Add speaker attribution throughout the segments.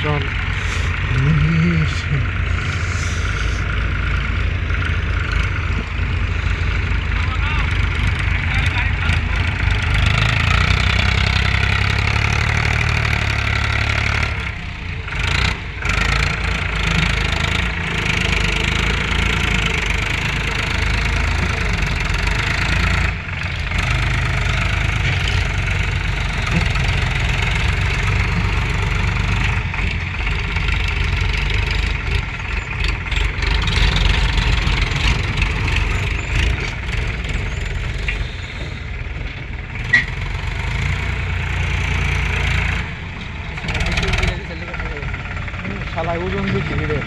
Speaker 1: জল। শালায় ওজন বেশি রে।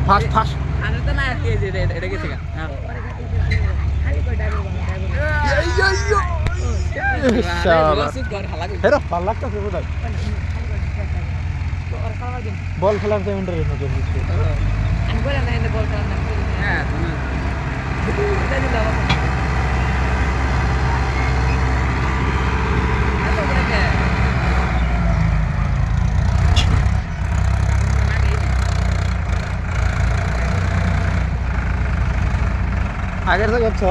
Speaker 1: ফাস্ট ফাস্ট বল খেলার তো ইন্টারেস্ট আগের থেকে হচ্ছে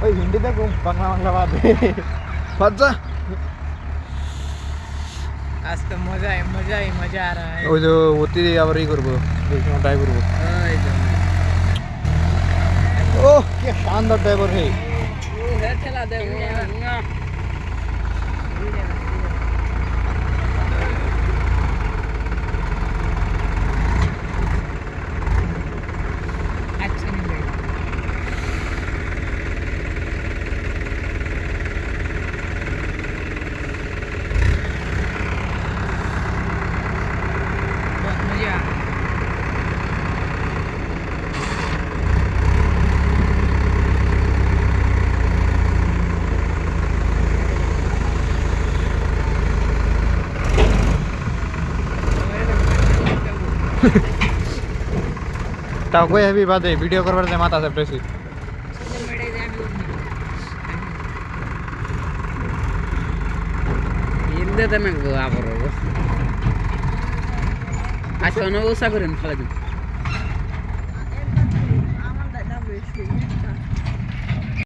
Speaker 1: ওই হিন্দি দেখো বাংলা বাংলা বাদে বাচ্চা आज तो मजा ही मजा आ रहा है वो जो होती है अब ही करबो देखो ट्राई करबो ओह क्या शानदार ड्राइवर है वो है चला दे वो अच्छा नहीं लगा তাও কই হেভি বাদে ভিডিও করবার যে মাথা আছে বেশি
Speaker 2: ইন্দে তেমন আবার আসলে উসা করেন ফেলে দিন